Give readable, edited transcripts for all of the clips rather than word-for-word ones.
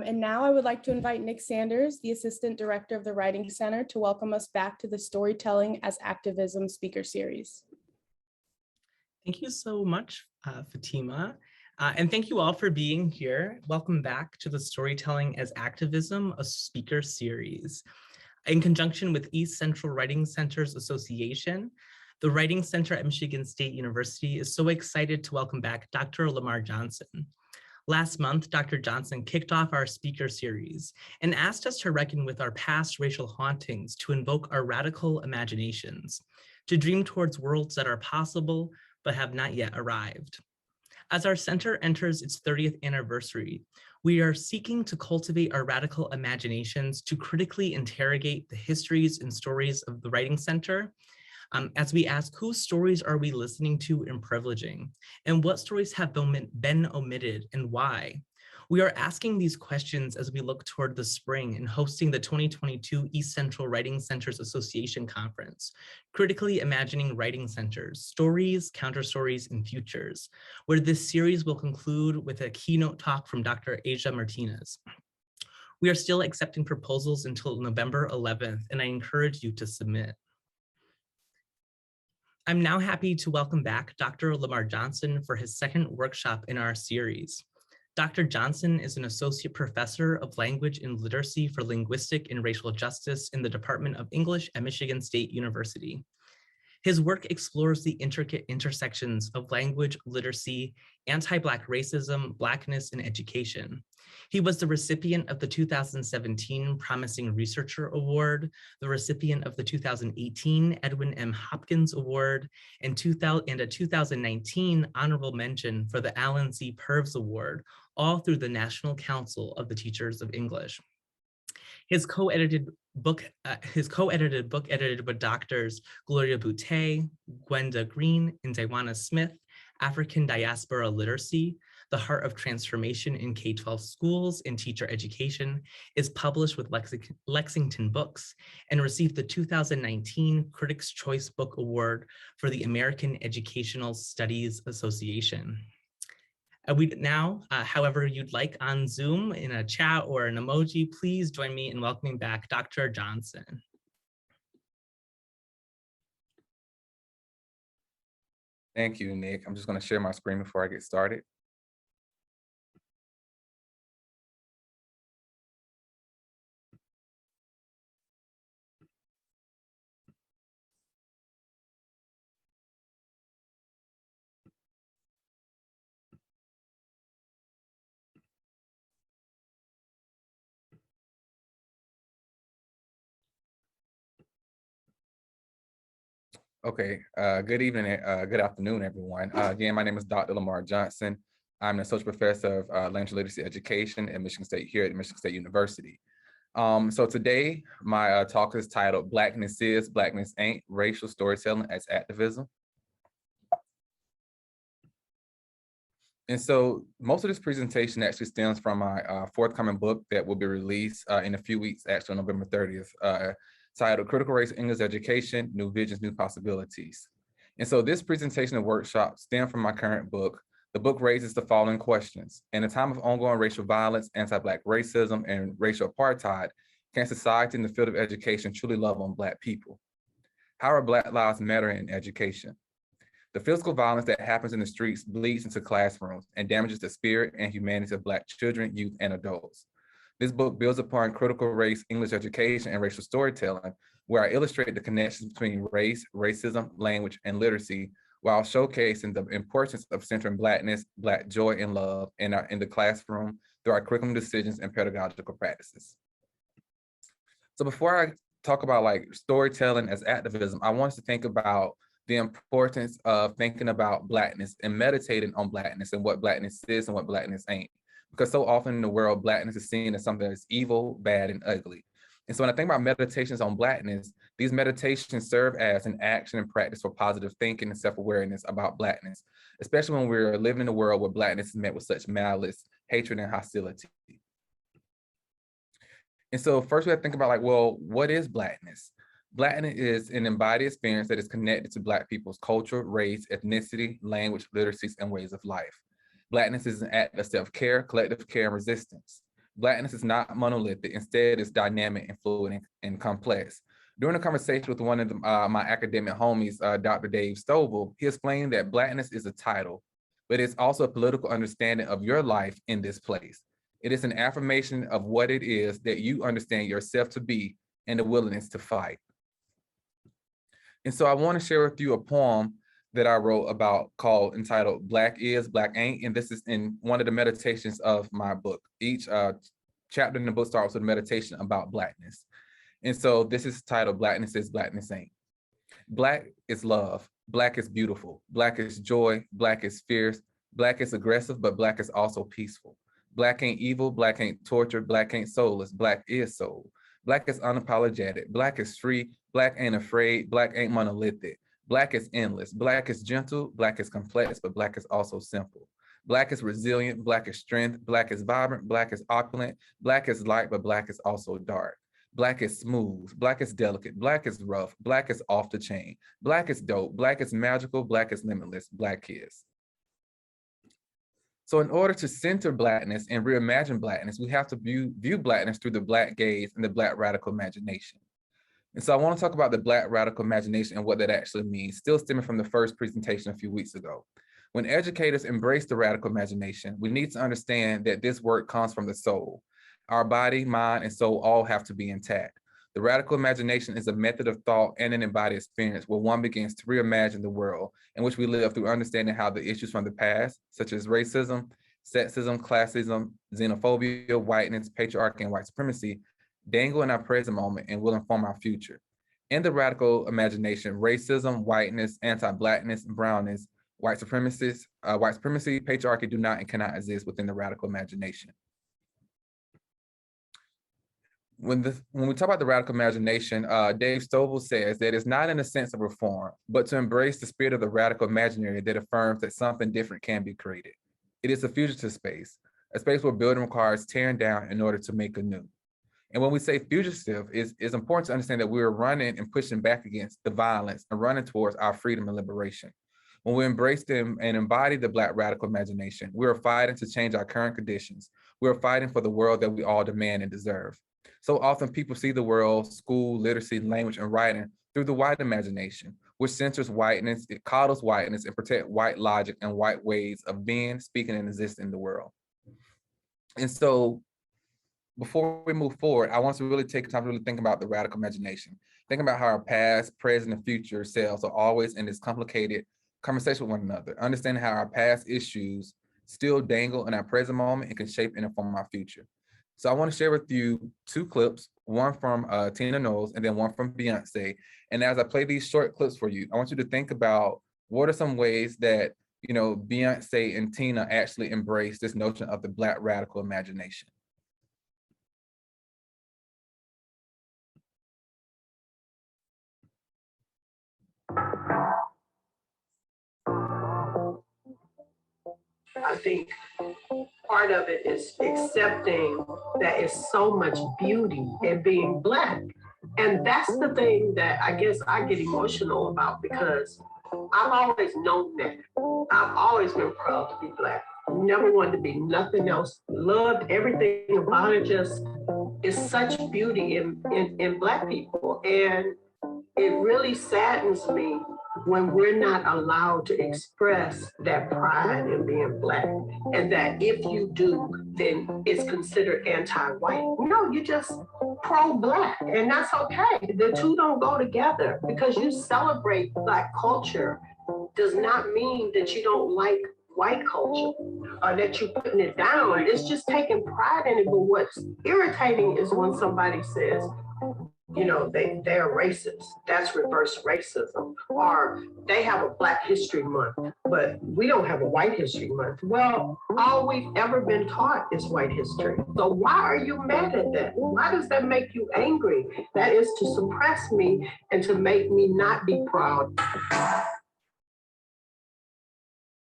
And now I would like to invite Nick Sanders, the Assistant Director of the Writing Center, to welcome us back to the Storytelling as Activism speaker series. Thank you so much, Fatima. And thank you all for being here. Welcome back to the Storytelling as Activism, a speaker series. In conjunction with East Central Writing Centers Association, the Writing Center at Michigan State University is so excited to welcome back Dr. Lamar Johnson. Last month, Dr. Johnson kicked off our speaker series and asked us to reckon with our past racial hauntings to invoke our radical imaginations, to dream towards worlds that are possible but have not yet arrived. As our center enters its 30th anniversary, we are seeking to cultivate our radical imaginations to critically interrogate the histories and stories of the Writing Center, as we ask, whose stories are we listening to and privileging, and what stories have been omitted and why? We are asking these questions as we look toward the spring and hosting the 2022 East Central Writing Centers Association Conference, Critically Imagining Writing Centers, Stories, Counterstories, and Futures, where this series will conclude with a keynote talk from Dr. Asia Martinez. We are still accepting proposals until November 11th, and I encourage you to submit. I'm now happy to welcome back Dr. Lamar Johnson for his second workshop in our series. Dr. Johnson is an associate professor of language and literacy for linguistic and racial justice in the Department of English at Michigan State University. His work explores the intricate intersections of language, literacy, anti-Black racism, Blackness, and education. He was the recipient of the 2017 Promising Researcher Award, the recipient of the 2018 Edwin M. Hopkins Award, and a 2019 honorable mention for the Alan C. Purves Award, all through the National Council of the Teachers of English. His co-edited book edited with doctors Gloria Boutte, Gwenda Green, and Daiwana Smith, African Diaspora Literacy, The Heart of Transformation in K-12 Schools and Teacher Education, is published with Lexington Books and received the 2019 Critics' Choice Book Award for the American Educational Studies Association. We now, however you'd like on Zoom, in a chat or an emoji, please join me in welcoming back Dr. Johnson. Thank you, Nick. I'm just going to share my screen before I get started. Okay, good evening, good afternoon, everyone. Again, my name is Dr. Lamar Johnson. I'm an associate professor of language literacy education at Michigan State here at Michigan State University. So today, my talk is titled Blackness Is, Blackness Ain't, Racial Storytelling as Activism. And so most of this presentation actually stems from my forthcoming book that will be released in a few weeks, actually on November 30th, titled Critical Race English Education, New Visions, New Possibilities. And so this presentation and workshop stem from my current book. The book raises the following questions. In a time of ongoing racial violence, anti-Black racism, and racial apartheid, can society in the field of education truly love on Black people? How are Black lives matter in education? The physical violence that happens in the streets bleeds into classrooms and damages the spirit and humanity of Black children, youth, and adults. This book builds upon critical race, English education, and racial storytelling, where I illustrate the connections between race, racism, language, and literacy, while showcasing the importance of centering Blackness, Black joy, and love in the classroom through our curriculum decisions and pedagogical practices. So before I talk about like storytelling as activism, I want us to think about the importance of thinking about Blackness and meditating on Blackness and what Blackness is and what Blackness ain't. Because so often in the world, Blackness is seen as something that's evil, bad, and ugly. And so when I think about meditations on Blackness, these meditations serve as an action and practice for positive thinking and self-awareness about Blackness, especially when we're living in a world where Blackness is met with such malice, hatred, and hostility. And so first we have to think about like, well, what is Blackness? Blackness is an embodied experience that is connected to Black people's culture, race, ethnicity, language, literacies, and ways of life. Blackness is an act of self-care, collective care, and resistance. Blackness is not monolithic. Instead, it's dynamic and fluid and complex. During a conversation with one of my academic homies, Dr. Dave Stovall, he explained that Blackness is a title, but it's also a political understanding of your life in this place. It is an affirmation of what it is that you understand yourself to be and the willingness to fight. And so I want to share with you a poem that I wrote about entitled Black Is, Black Ain't. And this is in one of the meditations of my book. Each chapter in the book starts with a meditation about Blackness. And so this is titled Blackness Is, Blackness Ain't. Black is love. Black is beautiful. Black is joy. Black is fierce. Black is aggressive, but Black is also peaceful. Black ain't evil. Black ain't tortured. Black ain't soulless. Black is soul. Black is unapologetic. Black is free. Black ain't afraid. Black ain't monolithic. Black is endless. Black is gentle. Black is complex, but Black is also simple. Black is resilient. Black is strength. Black is vibrant. Black is opulent. Black is light, but Black is also dark. Black is smooth. Black is delicate. Black is rough. Black is off the chain. Black is dope. Black is magical. Black is limitless. Black is. So in order to center Blackness and reimagine Blackness, we have to view Blackness through the Black gaze and the Black radical imagination. And so I want to talk about the Black radical imagination and what that actually means, still stemming from the first presentation a few weeks ago. When educators embrace the radical imagination, we need to understand that this work comes from the soul. Our body, mind, and soul all have to be intact. The radical imagination is a method of thought and an embodied experience where one begins to reimagine the world in which we live through understanding how the issues from the past, such as racism, sexism, classism, xenophobia, whiteness, patriarchy, and white supremacy, dangle in our present moment and will inform our future. In the radical imagination, racism, whiteness, anti-Blackness, brownness, white supremacy, patriarchy do not and cannot exist within the radical imagination. When we talk about the radical imagination, Dave Stovall says that it's not in a sense of reform, but to embrace the spirit of the radical imaginary that affirms that something different can be created. It is a fugitive space, a space where building requires tearing down in order to make anew. And when we say fugitive, it's important to understand that we're running and pushing back against the violence and running towards our freedom and liberation. When we embrace them and embody the Black radical imagination, we are fighting to change our current conditions. We are fighting for the world that we all demand and deserve. So often people see the world, school, literacy, language, and writing through the white imagination, which censors whiteness, it coddles whiteness, and protects white logic and white ways of being, speaking, and existing in the world. And so before we move forward, I want to really take time to really think about the radical imagination. Think about how our past, present, and future selves are always in this complicated conversation with one another, understanding how our past issues still dangle in our present moment and can shape and inform our future. So I want to share with you two clips, one from Tina Knowles and then one from Beyonce. And as I play these short clips for you, I want you to think about what are some ways that, you know, Beyonce and Tina actually embrace this notion of the Black radical imagination. I think part of it is accepting that it's so much beauty in being Black. And that's the thing that I guess I get emotional about, because I've always known that. I've always been proud to be Black. Never wanted to be nothing else. Loved everything about it. Just is such beauty in Black people. And it really saddens me when we're not allowed to express that pride in being Black, and that if you do, then it's considered anti-white. No, you're just pro-Black, and that's okay. The two don't go together. Because you celebrate Black culture does not mean that you don't like white culture or that you're putting it down. It's just taking pride in it. But what's irritating is when somebody says, you know, they're racist. That's reverse racism. Or they have a Black History Month, but we don't have a White History Month. Well, all we've ever been taught is white history. So why are you mad at that? Why does that make you angry? That is to suppress me and to make me not be proud.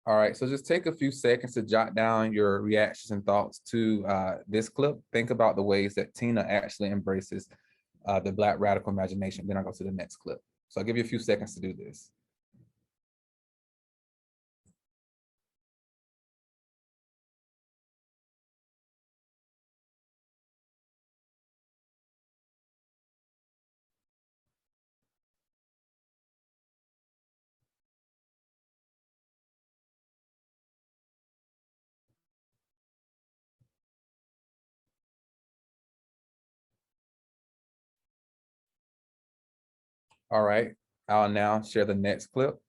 All right, so just take a few seconds to jot down your reactions and thoughts to this clip. Think about the ways that Tina actually embraces the Black radical imagination. Then I'll go to the next clip. So I'll give you a few seconds to do this. All right, I'll now share the next clip.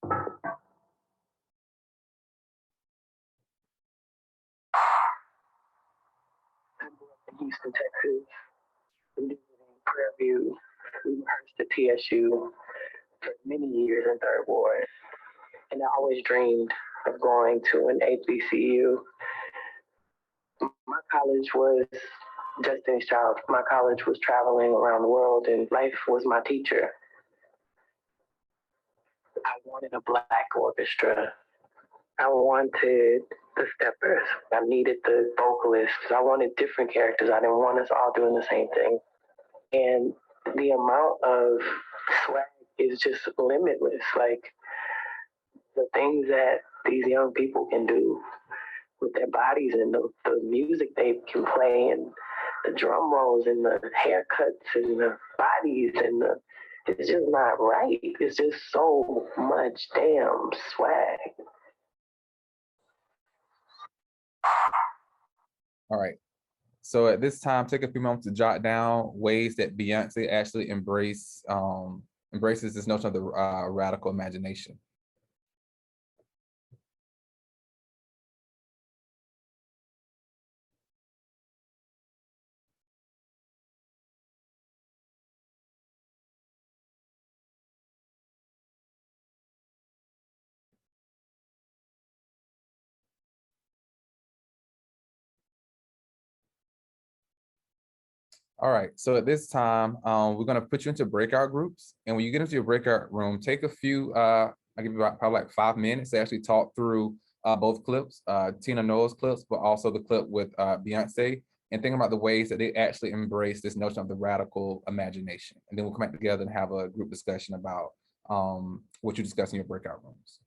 I grew up in Houston, Texas. We lived in Prairie View. We rehearsed at TSU for many years in Third Ward. And I always dreamed of going to an HBCU. My college was Destiny's Child. My college was traveling around the world, and life was my teacher. I wanted a Black orchestra. I wanted the steppers. I needed the vocalists. I wanted different characters. I didn't want us all doing the same thing. And the amount of swag is just limitless. Like the things that these young people can do with their bodies and the music they can play and the drum rolls and the haircuts and the bodies and it's just not right. It's just so much damn swag. All right. So at this time, take a few moments to jot down ways that Beyonce actually embraces this notion of the radical imagination. All right, so at this time, we're gonna put you into breakout groups. And when you get into your breakout room, take a few, I'll give you about probably like 5 minutes to actually talk through both clips, Tina Knowles clips, but also the clip with Beyonce, and think about the ways that they actually embrace this notion of the radical imagination. And then we'll come back together and have a group discussion about what you discuss in your breakout rooms.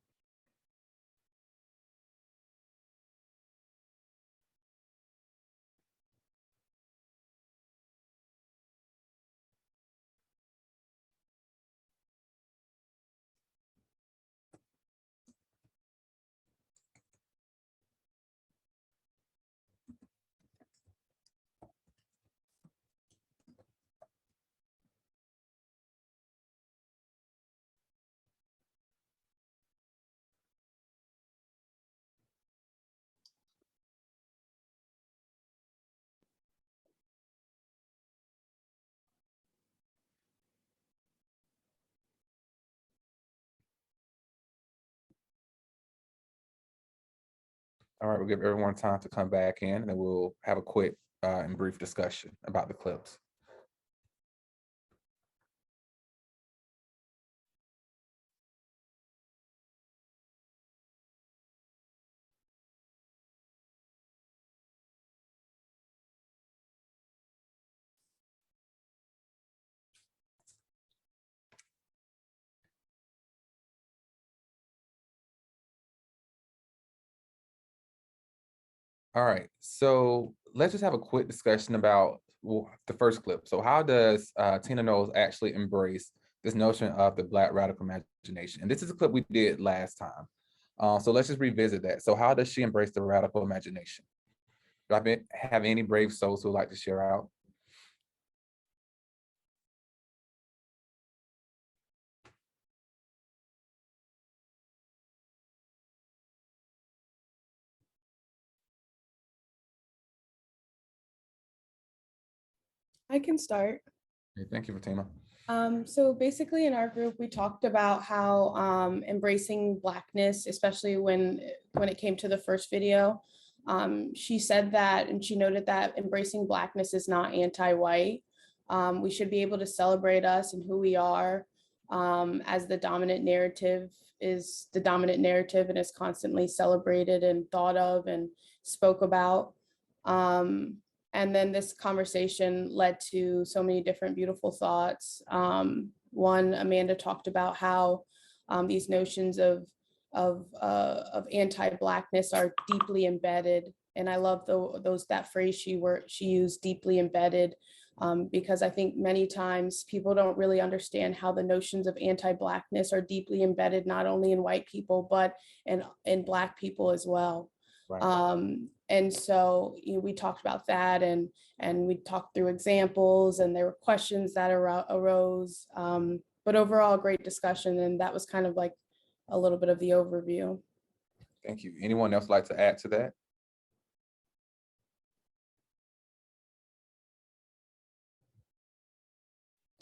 All right, we'll give everyone time to come back in and then we'll have a quick and brief discussion about the clips. All right, so let's just have a quick discussion about the first clip. So how does Tina Knowles actually embrace this notion of the Black radical imagination? And this is a clip we did last time. So let's just revisit that. So how does she embrace the radical imagination? Do I have any brave souls who would like to share out? I can start. Okay, thank you, Fatima. So basically in our group, we talked about how embracing Blackness, especially when it came to the first video, she said that, and she noted that embracing Blackness is not anti-white. We should be able to celebrate us and who we are, as the dominant narrative is the dominant narrative and is constantly celebrated and thought of and spoke about. And then this conversation led to so many different beautiful thoughts. One, Amanda talked about how these notions of anti-Blackness are deeply embedded, and I love that phrase she used, deeply embedded, because I think many times people don't really understand how the notions of anti-Blackness are deeply embedded not only in white people but in Black people as well. Right. And so we talked about that, and we talked through examples, and there were questions that arose. But overall, great discussion, and that was kind of like a little bit of the overview. Thank you. Anyone else like to add to that?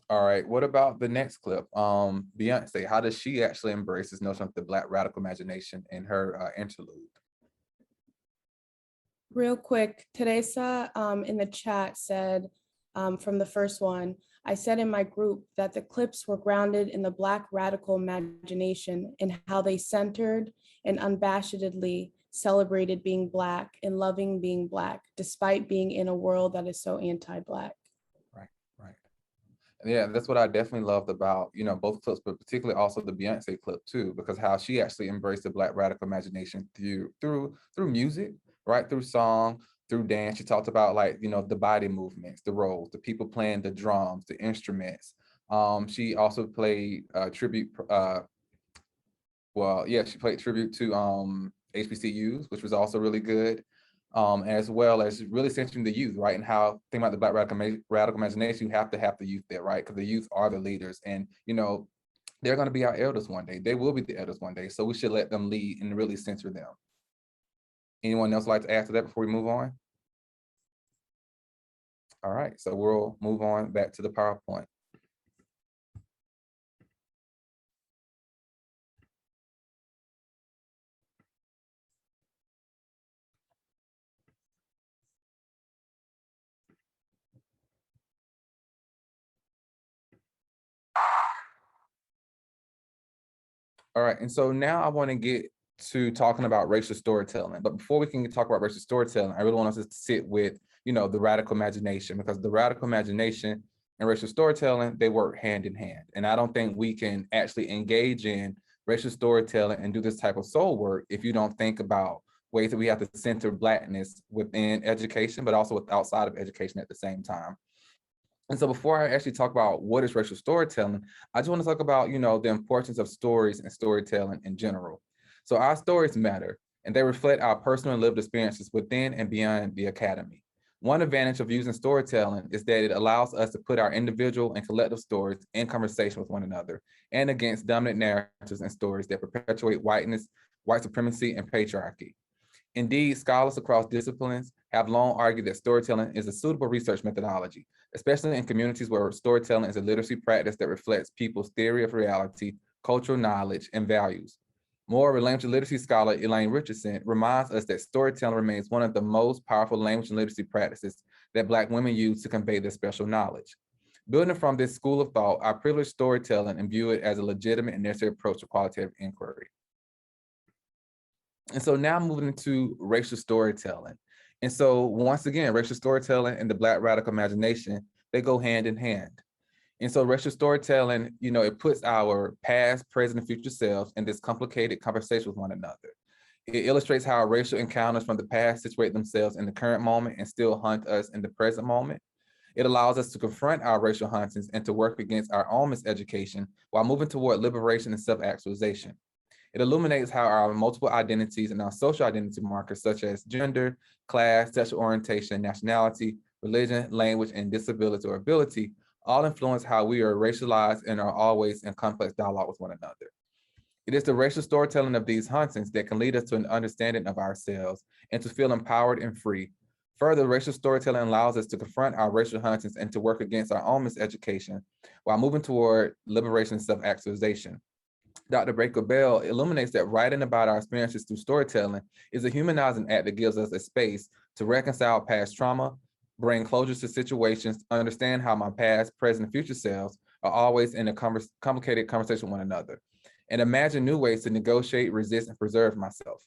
All right, what about the next clip? Beyonce, how does she actually embrace this notion of the Black radical imagination in her interlude? Real quick, Teresa in the chat said from the first one, I said in my group that the clips were grounded in the Black radical imagination and how they centered and unabashedly celebrated being Black and loving being Black, despite being in a world that is so anti-Black. Right. Yeah, that's what I definitely loved about, both clips, but particularly also the Beyonce clip too, because how she actually embraced the Black radical imagination through music, right? Through song, through dance. She talked about the body movements, the roles, the people playing the drums, the instruments. She also played tribute, she played tribute to HBCUs, which was also really good. As well as really centering the youth, right? And how, think about the Black radical imagination, you have to have the youth there, right? Because the youth are the leaders, and they're going to be our elders one day. They will be the elders one day, so we should let them lead and really center them. Anyone else like to add to that before we move on? All right, so we'll move on back to the PowerPoint. All right, and so now I want to get to talking about racial storytelling. But before we can talk about racial storytelling, I really want us to sit with, the radical imagination, because the radical imagination and racial storytelling, they work hand in hand. And I don't think we can actually engage in racial storytelling and do this type of soul work if you don't think about ways that we have to center Blackness within education, but also outside of education at the same time. And so before I actually talk about what is racial storytelling, I just want to talk about, the importance of stories and storytelling in general. So our stories matter, and they reflect our personal and lived experiences within and beyond the academy. One advantage of using storytelling is that it allows us to put our individual and collective stories in conversation with one another and against dominant narratives and stories that perpetuate whiteness, white supremacy, and patriarchy. Indeed, scholars across disciplines have long argued that storytelling is a suitable research methodology, especially in communities where storytelling is a literacy practice that reflects people's theory of reality, cultural knowledge, and values. Moreover, language and literacy scholar Elaine Richardson reminds us that storytelling remains one of the most powerful language and literacy practices that Black women use to convey their special knowledge. Building from this school of thought, I privilege storytelling and view it as a legitimate and necessary approach to qualitative inquiry. And so now moving into racial storytelling. And so once again, racial storytelling and the Black radical imagination, they go hand in hand. And so racial storytelling, it puts our past, present, and future selves in this complicated conversation with one another. It illustrates how our racial encounters from the past situate themselves in the current moment and still hunt us in the present moment. It allows us to confront our racial huntings and to work against our own miseducation while moving toward liberation and self-actualization. It illuminates how our multiple identities and our social identity markers, such as gender, class, sexual orientation, nationality, religion, language, and disability or ability, all influence how we are racialized and are always in complex dialogue with one another. It is the racial storytelling of these huntings that can lead us to an understanding of ourselves and to feel empowered and free. Further, racial storytelling allows us to confront our racial huntings and to work against our own miseducation while moving toward liberation and self-actualization. Dr. Baker Bell illuminates that writing about our experiences through storytelling is a humanizing act that gives us a space to reconcile past trauma, bring closure to situations, understand how my past, present, and future selves are always in a complicated conversation with one another, and imagine new ways to negotiate, resist, and preserve myself.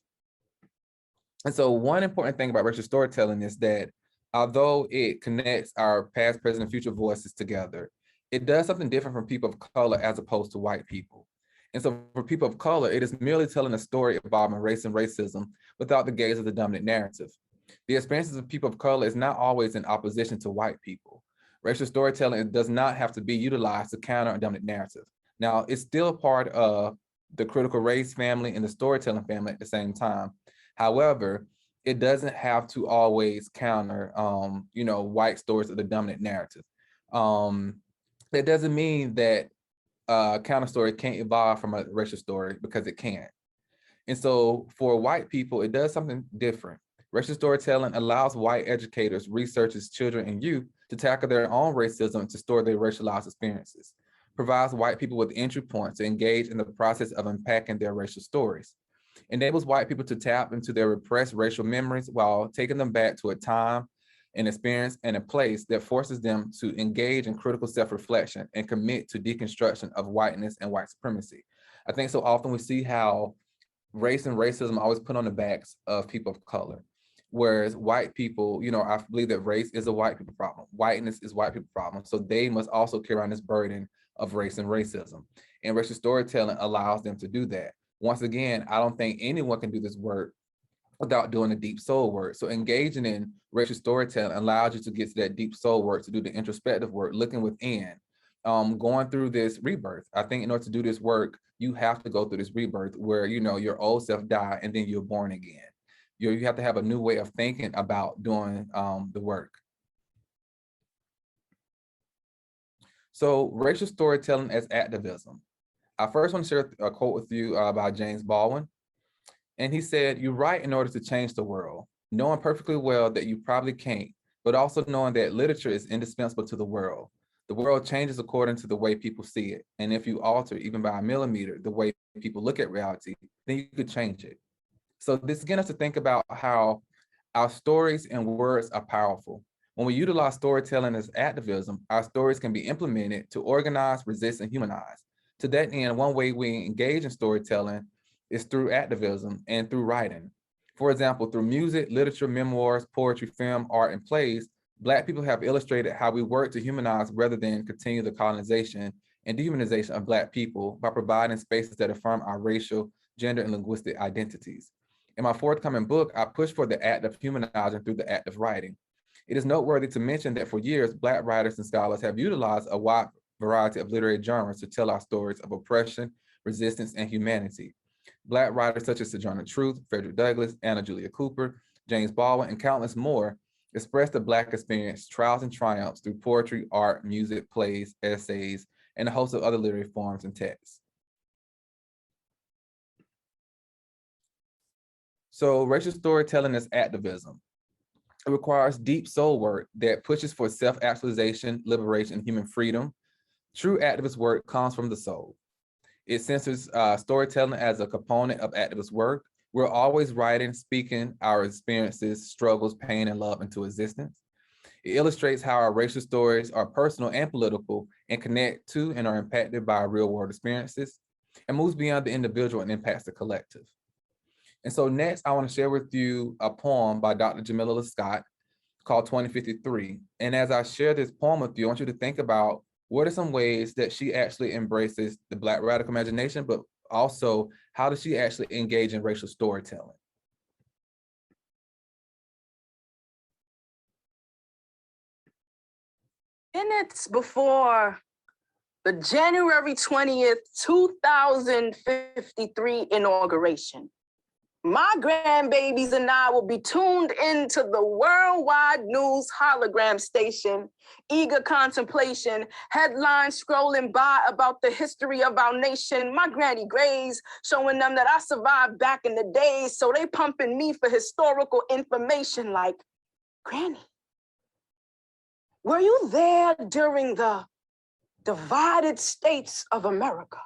And so one important thing about racial storytelling is that although it connects our past, present, and future voices together, it does something different from people of color as opposed to white people. And so for people of color, it is merely telling a story involving race and racism without the gaze of the dominant narrative. The experiences of people of color is not always in opposition to white people. Racial storytelling does not have to be utilized to counter a dominant narrative. Now, it's still part of the critical race family and the storytelling family at the same time. However, it doesn't have to always counter, you know, white stories of the dominant narrative. That doesn't mean that counter story can't evolve from a racial story, because it can. And so for white people, it does something different. Racial storytelling allows white educators, researchers, children, and youth to tackle their own racism and to store their racialized experiences, provides white people with entry points to engage in the process of unpacking their racial stories, enables white people to tap into their repressed racial memories while taking them back to a time, an experience, and a place that forces them to engage in critical self-reflection and commit to deconstruction of whiteness and white supremacy. I think so often we see how race and racism are always put on the backs of people of color. Whereas white people, you know, I believe that race is a white people problem. Whiteness is white people problem. So they must also carry on this burden of race and racism. And racial storytelling allows them to do that. Once again, I don't think anyone can do this work without doing the deep soul work. So engaging in racial storytelling allows you to get to that deep soul work, to do the introspective work, looking within, going through this rebirth. I think in order to do this work, you have to go through this rebirth where, you know, your old self died and then you're born again. You have to have a new way of thinking about doing the work. So racial storytelling as activism. I first want to share a quote with you by James Baldwin. And he said, "You write in order to change the world, knowing perfectly well that you probably can't, but also knowing that literature is indispensable to the world. The world changes according to the way people see it. And if you alter, even by a millimeter, the way people look at reality, then you could change it." So this is getting us to think about how our stories and words are powerful. When we utilize storytelling as activism, our stories can be implemented to organize, resist, and humanize. To that end, one way we engage in storytelling is through activism and through writing. For example, through music, literature, memoirs, poetry, film, art, and plays, Black people have illustrated how we work to humanize rather than continue the colonization and dehumanization of Black people by providing spaces that affirm our racial, gender, and linguistic identities. In my forthcoming book, I push for the act of humanizing through the act of writing. It is noteworthy to mention that for years, Black writers and scholars have utilized a wide variety of literary genres to tell our stories of oppression, resistance, and humanity. Black writers such as Sojourner Truth, Frederick Douglass, Anna Julia Cooper, James Baldwin, and countless more expressed the Black experience, trials and triumphs through poetry, art, music, plays, essays, and a host of other literary forms and texts. So racial storytelling is activism. It requires deep soul work that pushes for self-actualization, liberation, and human freedom. True activist work comes from the soul. It centers storytelling as a component of activist work. We're always writing, speaking our experiences, struggles, pain, and love into existence. It illustrates how our racial stories are personal and political and connect to and are impacted by our real world experiences, and moves beyond the individual and impacts the collective. And so next, I want to share with you a poem by Dr. Jamila Scott called 2053. And as I share this poem with you, I want you to think about what are some ways that she actually embraces the Black radical imagination, but also how does she actually engage in racial storytelling? Minutes before the January 20th, 2053 inauguration, my grandbabies and I will be tuned into the worldwide news hologram station, eager contemplation, headlines scrolling by about the history of our nation. My granny grays, showing them that I survived back in the days, so they pumping me for historical information like, Granny, were you there during the divided states of America?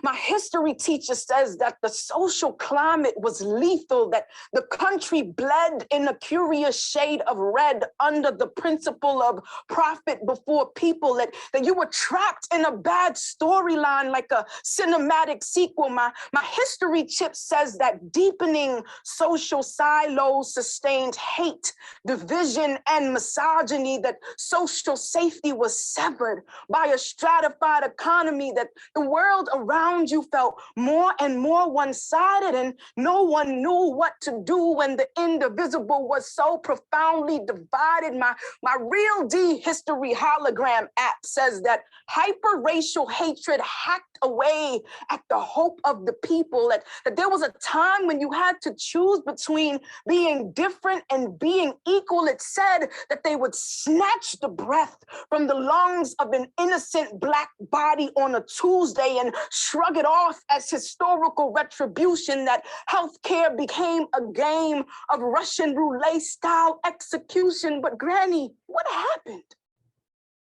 My history teacher says that the social climate was lethal, that the country bled in a curious shade of red under the principle of profit before people, that you were trapped in a bad storyline like a cinematic sequel. My history chip says that deepening social silos sustained hate, division, and misogyny, that social safety was severed by a stratified economy, that the world around you felt more and more one-sided, and no one knew what to do when the indivisible was so profoundly divided. My Real D History hologram app says that hyper-racial hatred hacked away at the hope of the people, that there was a time when you had to choose between being different and being equal. It said that they would snatch the breath from the lungs of an innocent Black body on a Tuesday and shrug it off as historical retribution, that healthcare became a game of Russian roulette style execution. But Granny, what happened?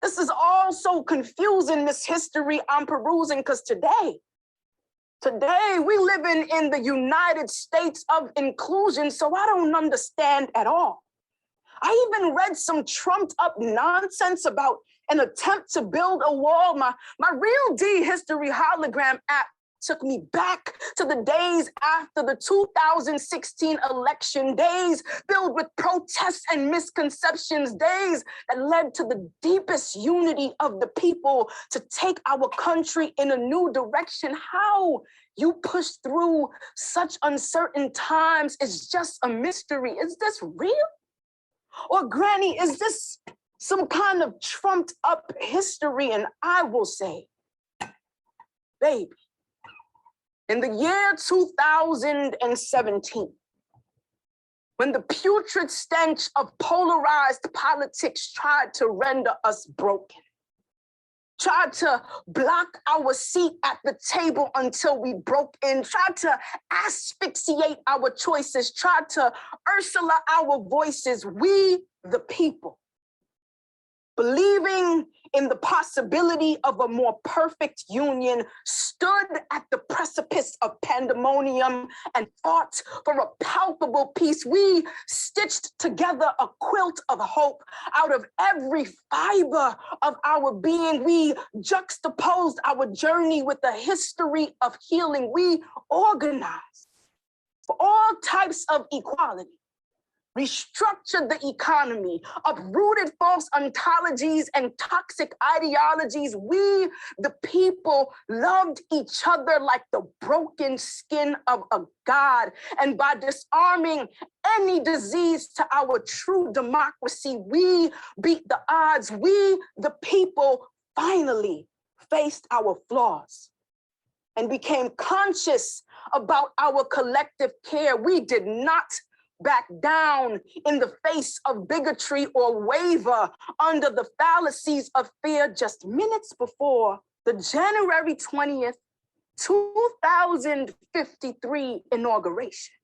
This is all so confusing, this history I'm perusing, because today we living in the United States of inclusion, so I don't understand at all. I even read some trumped up nonsense about an attempt to build a wall. My Real D History hologram app took me back to the days after the 2016 election, days filled with protests and misconceptions, days that led to the deepest unity of the people to take our country in a new direction. How you push through such uncertain times is just a mystery. Is this real? Or Granny, is this some kind of trumped up history? And I will say, baby, in the year 2017, when the putrid stench of polarized politics tried to render us broken, tried to block our seat at the table until we broke in, tried to asphyxiate our choices, tried to Ursula our voices, we, the people, believing in the possibility of a more perfect union, stood at the precipice of pandemonium and fought for a palpable peace. We stitched together a quilt of hope out of every fiber of our being. We juxtaposed our journey with a history of healing. We organized for all types of equality, restructured the economy, uprooted false ontologies and toxic ideologies. We, the people, loved each other like the broken skin of a god. And by disarming any disease to our true democracy, we beat the odds. We, the people, finally faced our flaws and became conscious about our collective care. We did not back down in the face of bigotry or waver under the fallacies of fear. Just minutes before the January 20th, 2053 inauguration,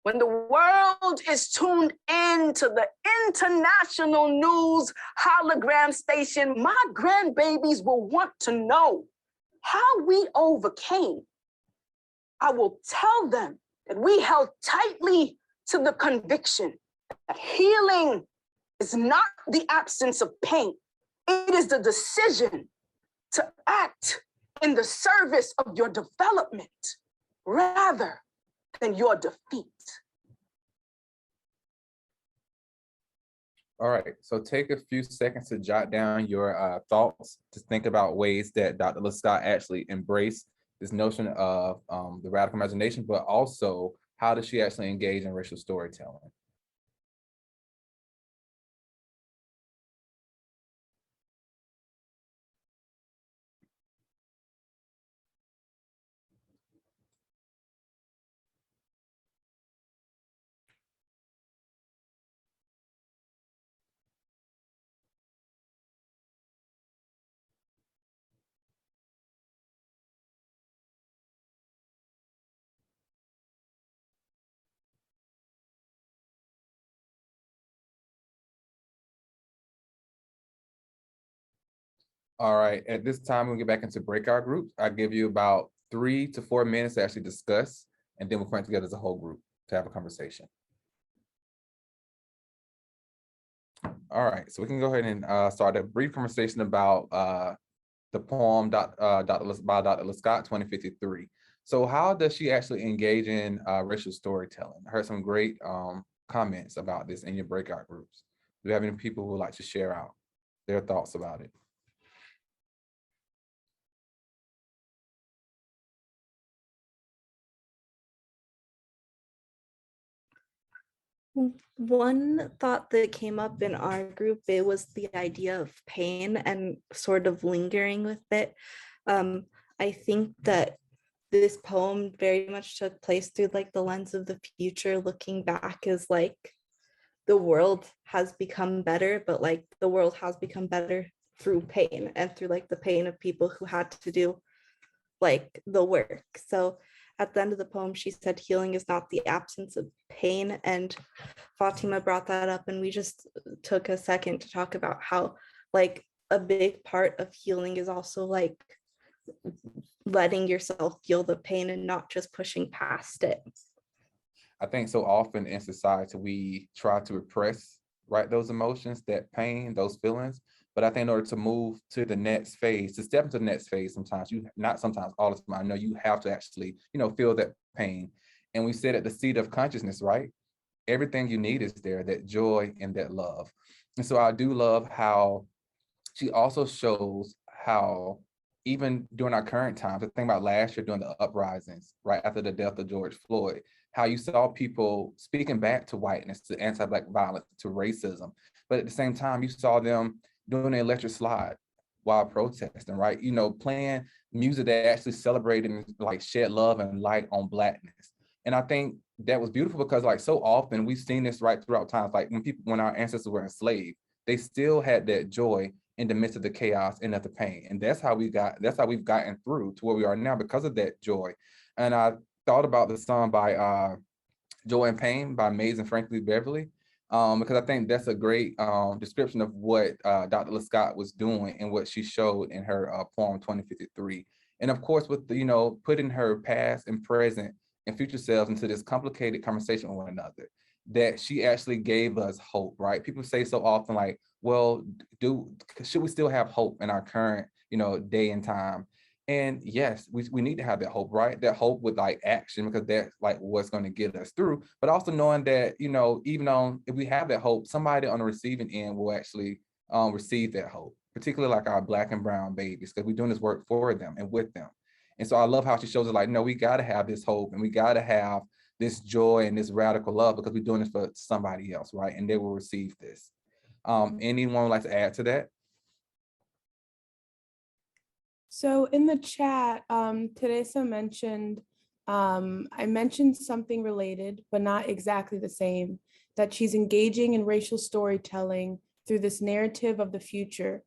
when the world is tuned in to the international news hologram station, my grandbabies will want to know how we overcame. I will tell them that we held tightly to the conviction that healing is not the absence of pain. It is the decision to act in the service of your development rather than your defeat. All right, so take a few seconds to jot down your thoughts, to think about ways that Dr. Lescott actually embraced this notion of the radical imagination, but also how does she actually engage in racial storytelling? All right, at this time, we'll get back into breakout groups. I'll give you about 3 to 4 minutes to actually discuss, and then we'll come together as a whole group to have a conversation. All right, so we can go ahead and start a brief conversation about the poem by Dr. Lescott, 2053. So how does she actually engage in racial storytelling? I heard some great comments about this in your breakout groups. Do you have any people who would like to share out their thoughts about it? One thought that came up in our group, it was the idea of pain and sort of lingering with it. I think that this poem very much took place through like the lens of the future, looking back as like the world has become better, but like the world has become better through pain and through like the pain of people who had to do like the work. So at the end of the poem, she said, healing is not the absence of pain. And Fatima brought that up, and we just took a second to talk about how like a big part of healing is also like letting yourself feel the pain and not just pushing past it. I think so often in society, we try to repress, right, those emotions, that pain, those feelings. But I think in order to move to the next phase, to step into the next phase, sometimes not sometimes, all the time, I know you have to actually, feel that pain. And we said at the seat of consciousness, right? Everything you need is there, that joy and that love. And so I do love how she also shows how even during our current times, I think about last year during the uprisings, right after the death of George Floyd, how you saw people speaking back to whiteness, to anti-Black violence, to racism. But at the same time, you saw them doing the electric slide while protesting, right? Playing music that actually celebrated and like shed love and light on Blackness. And I think that was beautiful because like so often we've seen this right throughout times, like when our ancestors were enslaved, they still had that joy in the midst of the chaos and of the pain. And that's how we've gotten through to where we are now because of that joy. And I thought about the song by Joy and Pain by Mays and Frankie Beverly, because I think that's a great description of what Dr. Lescott was doing and what she showed in her poem 2053. And of course, with putting her past and present and future selves into this complicated conversation with one another, that she actually gave us hope, right? People say so often like, well, should we still have hope in our current, day and time? And yes, we need to have that hope, right? That hope with like action, because that's like what's going to get us through. But also knowing that, even if we have that hope, somebody on the receiving end will actually receive that hope, particularly like our Black and brown babies, because we're doing this work for them and with them. And so I love how she shows us like, no, we got to have this hope and we got to have this joy and this radical love because we're doing this for somebody else, right? And they will receive this. Anyone would like to add to that? So in the chat, Teresa mentioned, I mentioned something related, but not exactly the same, that she's engaging in racial storytelling through this narrative of the future,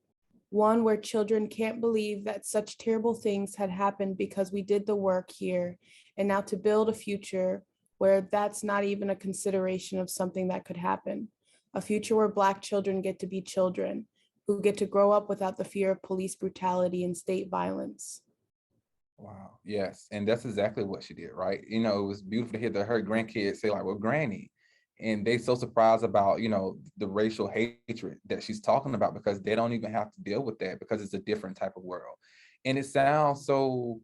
one where children can't believe that such terrible things had happened because we did the work here, and now to build a future where that's not even a consideration of something that could happen, a future where Black children get to be children, who get to grow up without the fear of police brutality and state violence. Wow, yes, and that's exactly what she did, right? It was beautiful to hear her grandkids say like, well, Granny, and they so surprised about, the racial hatred that she's talking about because they don't even have to deal with that because it's a different type of world. And it sounds so,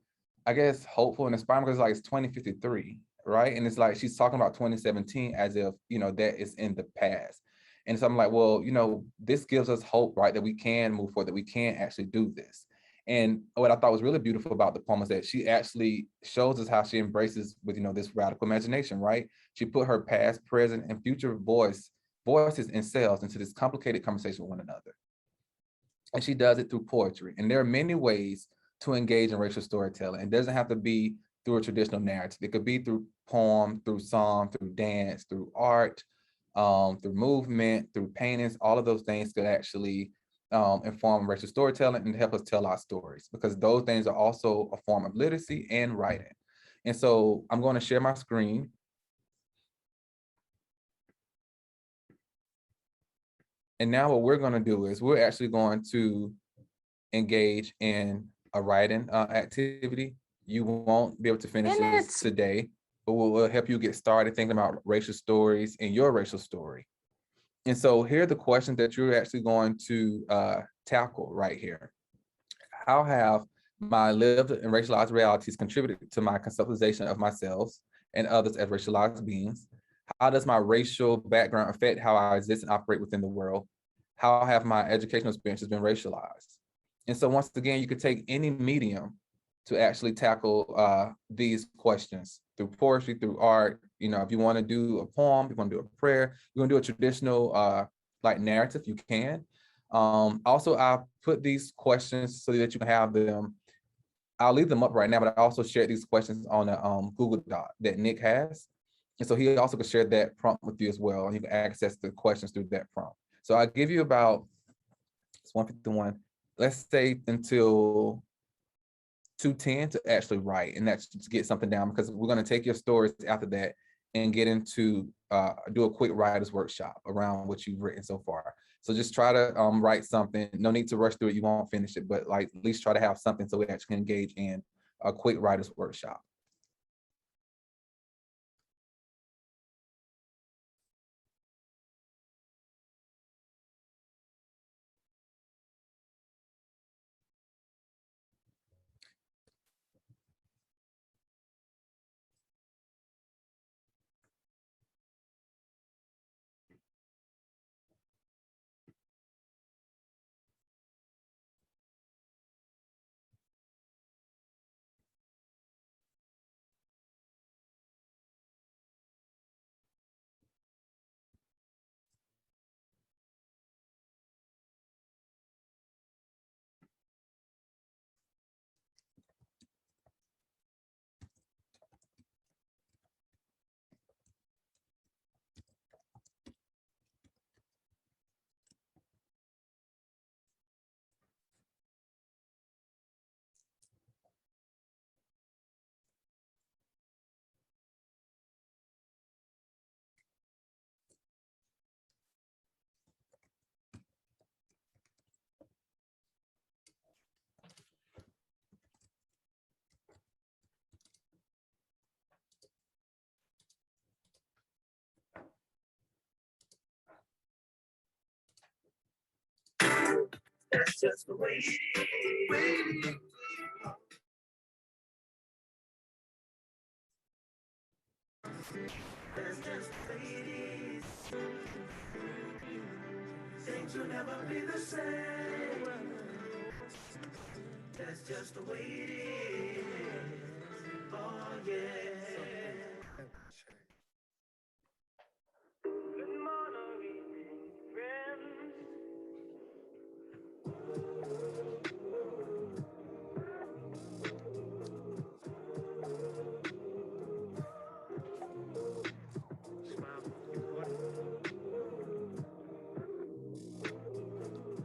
I guess, hopeful and inspiring because like it's 2053, right? And it's like she's talking about 2017 as if, that is in the past. And so I'm like, well, this gives us hope, right? That we can move forward, that we can actually do this. And what I thought was really beautiful about the poem is that she actually shows us how she embraces with, this radical imagination, right? She put her past, present, and future voices and selves into this complicated conversation with one another. And she does it through poetry. And there are many ways to engage in racial storytelling. It doesn't have to be through a traditional narrative. It could be through poem, through song, through dance, through art, through movement, through paintings. All of those things could actually inform racial storytelling and help us tell our stories, because those things are also a form of literacy and writing. And so I'm going to share my screen. And now what we're going to do is we're actually going to engage in a writing activity. You won't be able to finish this today, but we'll help you get started thinking about racial stories and your racial story. And so here are the questions that you're actually going to tackle right here. How have my lived and racialized realities contributed to my conceptualization of myself and others as racialized beings? How does my racial background affect how I exist and operate within the world? How have my educational experiences been racialized? And so once again, you could take any medium to actually tackle these questions. through poetry, through art. You know, if you want to do a poem, you want to do a prayer, you want to do a traditional like narrative, you can. Also, I put these questions so that you can have them. I'll leave them up right now, but I also shared these questions on a Google Doc that Nick has. And so he also can share that prompt with you as well. And you can access the questions through that prompt. So I'll give you about, it's 1:51, let's say until 2:10 to actually write, and that's to get something down, because we're going to take your stories after that and get into do a quick writer's workshop around what you've written so far. So just try to write something. No need to rush through it. You won't finish it, but like at least try to have something so we actually can engage in a quick writer's workshop. That's just the way it is. That's just the way it is. Things will never be the same. That's just the way it is. Oh yeah. Good morning, friends.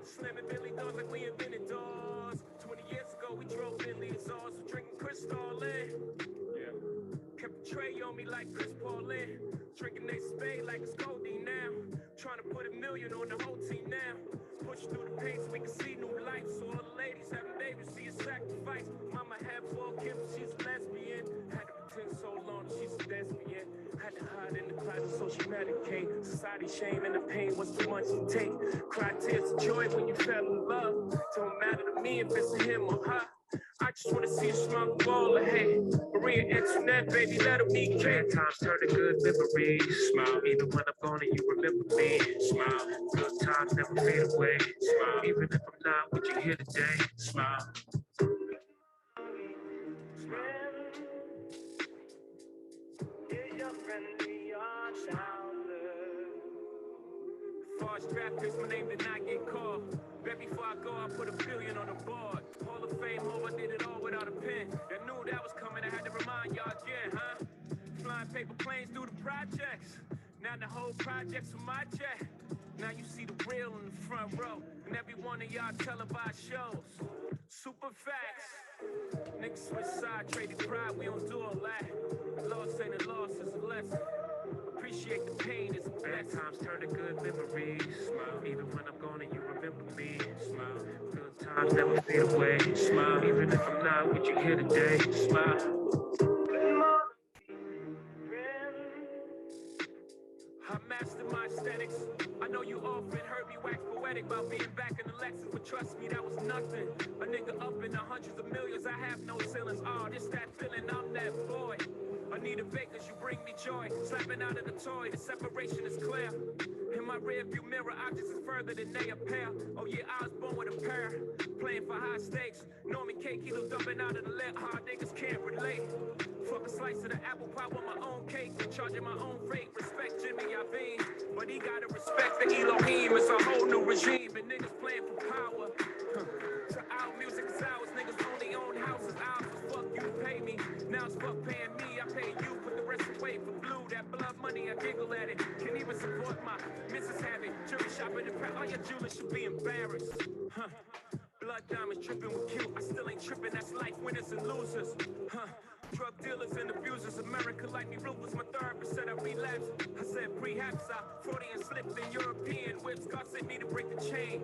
Slamming Billy doors like we invented doors. 20 years ago, we drove Bentley exhausts. We're drinking Cristal in. Yeah. Kept a tray on me like Chris Paul in. Drinking they spade like it's codeine now. Trying to put $1 million on the whole team now. Push through the pain so we can see new life. So all the ladies having babies, see a sacrifice. Mama had 4 kids, she's a lesbian. Had to pretend so long that she's a lesbian. Had to hide in the closet so she medicate. Society shame and the pain was too much to take. Cry tears of joy when you fell in love. Don't matter to me if it's a him or her. I just wanna see a smile go all ahead. Maria Antoinette, baby, let her be king. Bad times turn to good memories. Smile, even when I'm gone and you remember me. Smile, good times never fade away. Smile, even if I'm not with you here today. Smile. Forged draft picks, my name did not get called. Bet before I go, I put $1 billion on the board. Hall of Fame, hope I did it all without a pen. That knew that was coming, I had to remind y'all again, huh? Flying paper planes through the projects. Now the whole project's on my jet. Now you see the real in the front row. And every one of y'all televised shows. Super facts. Niggas switch side, traded pride, we don't do all that. Loss ain't a loss, it's a lesson. Appreciate the pain, it's a blessing. Bad times turn to good memories. Smile, even when I'm gone and you remember me. Smile, good times never fade away. Smile, even if I'm not with you here today. Smile. I master my aesthetics. I know you often heard me wax poetic about being back in the Lexus, but trust me, that was nothing. A nigga up in the hundreds of millions, I have no ceilings. Oh, this that feeling, I'm that boy. Anita Baker's, you bring me joy. Slapping out of the toy, the separation is clear. In my rearview mirror, objects is further than they appear. Oh yeah, I was born with a pair. Playing for high stakes. Norman K. Kilo dumping out of the lip. Hard niggas can't relate. Fuck a slice of the apple pie with my own cake. Charging my own fate. Respect Jimmy Iovine. But he gotta respect the Elohim. It's a whole new regime. And niggas playing for power. So our music is ours. Niggas only own houses. Ours. Fuck you, pay me. Now it's fuck paying me. I pay you. Put the rest away for blue. That blood money, I giggle at it. Can't even support my Mrs. Habit. Jury shopping in All your jewelers should be embarrassed. Blood diamonds tripping with cute. I still ain't tripping. That's life, winners and losers. Drug dealers and abusers. America like me ruthless. My therapist said I relapsed. I said prehaps I 40 and slipped in European whips. God sent me to break the chain.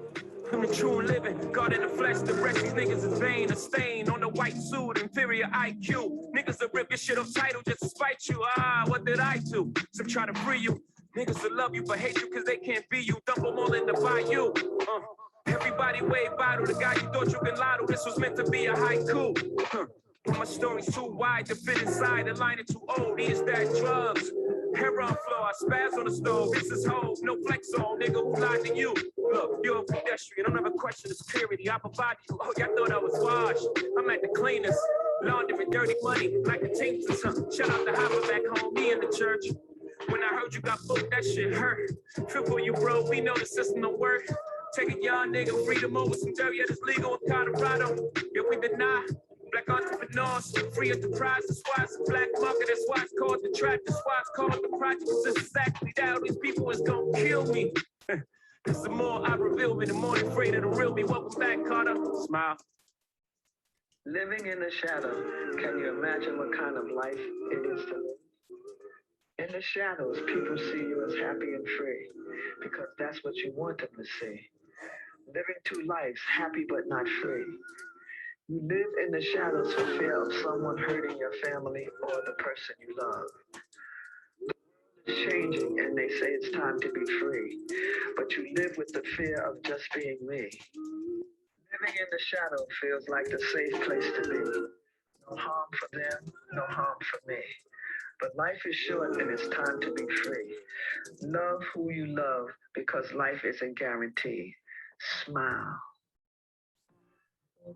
I'm the true living. God in the flesh. The rest these niggas is vain. A stain on the white suit. Inferior IQ. Niggas that rip your shit off title just to spite you. What did I do? So try to free you. Niggas that love you but hate you cause they can't be you. Dump them all in the bayou. Everybody wave vital. The guy you thought you could lie to. This was meant to be a haiku. My story's too wide to fit inside. The line is too old. Is that drugs? Heroin flow. I spaz on the stove. This is hoes. No flex on. Nigga who lied to you. Look, you're a pedestrian. Don't ever question this purity. I provide you. Oh, y'all thought I was washed. I'm at the cleanest. Laundering dirty money like the Teamsters. Shout out to Hopper back home. Me in the church. When I heard you got booked, that shit hurt. Feel for you, bro. We know the system don't work. Take a young nigga, freedom over some dirt. Yeah, it's legal in Colorado. Yeah, we deny. Black entrepreneurs, free enterprise. That's why it's a black market. That's why it's called the trap. That's why it's called the project. It's exactly that. These people is gonna kill me. Cause the more I reveal me, the more they're afraid of the real me. Welcome back, Carter. Smile. Living in the shadow, can you imagine what kind of life it is to live? In the shadows, people see you as happy and free because that's what you want them to see. Living two lives, happy but not free. You live in the shadows for fear of someone hurting your family or the person you love. The world is changing and they say it's time to be free, but you live with the fear of just being me. Living in the shadow feels like the safe place to be. No harm for them, no harm for me. But life is short and it's time to be free. Love who you love because life isn't guaranteed. Smile. I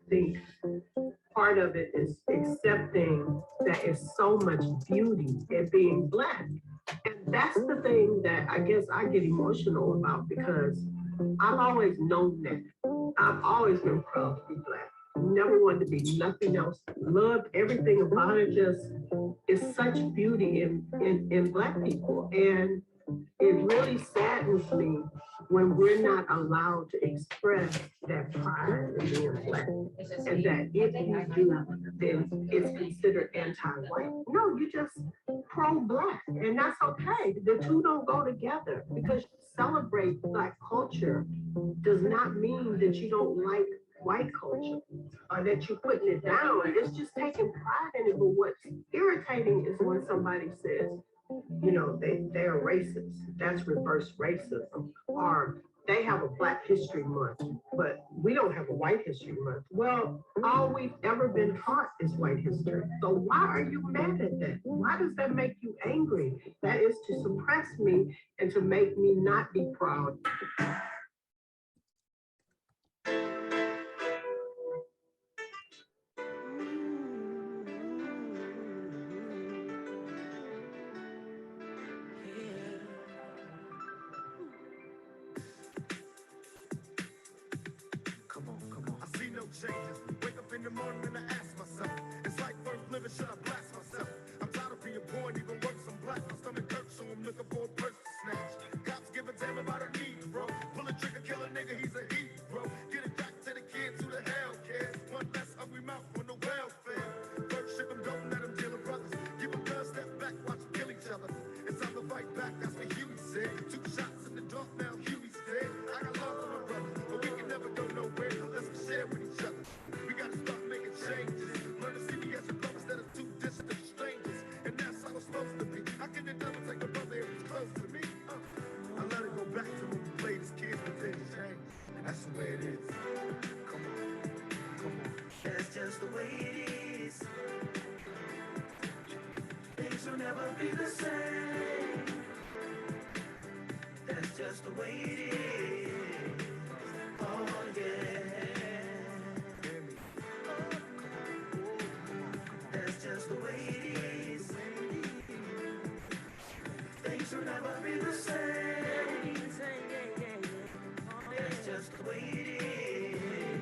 think part of it is accepting that it's so much beauty in being Black. And that's the thing that I guess I get emotional about because I've always known that. I've always been proud to be Black. Never wanted to be nothing else. Loved everything about it. Just it's such beauty in Black people. And it really saddens me when we're not allowed to express that pride in being Black. And that if you do, then it's considered anti-white. No, you just pro-Black. And that's okay. The two don't go together because celebrate Black culture does not mean that you don't like white culture or that you're putting it down. It's just taking pride in it. But what's irritating is when somebody says, you know, they're racist. That's reverse racism. Or they have a Black History Month, but we don't have a White History Month. Well, all we've ever been taught is white history. So why are you mad at that? Why does that make you angry? That is to suppress me and to make me not be proud. Changes. Wake up in the morning and I ask myself, it's like first living, should I blast myself? I'm tired of being poor and even worse, I'm black. My stomach hurts, so I'm looking for a purse to snatch. Cops give a damn about a need, bro. Pull a trigger, kill a nigga, he's a hero. Get it back to the kids who the hell cares. One less ugly mouth on the welfare. First ship them, don't let them deal with brothers. Give them love, step back, watch them kill each other. It's time to fight back, that's what Huey said. 2 shots in the dark, now Huey's dead. I got love for my brothers, but we can never go nowhere unless we share with each other. We gotta start making changes. Learn to see me as a brother instead of 2 distant strangers. And that's how it's supposed to be. How can the devil take a brother if he's close to me? I let it go back to when we played as kids, but things change. And that's the way it is. Come on, come on. That's just the way it is. Things will never be the same. the way it is. Oh yeah. That's just the way it is. Things will never be the same. That's just the way it is.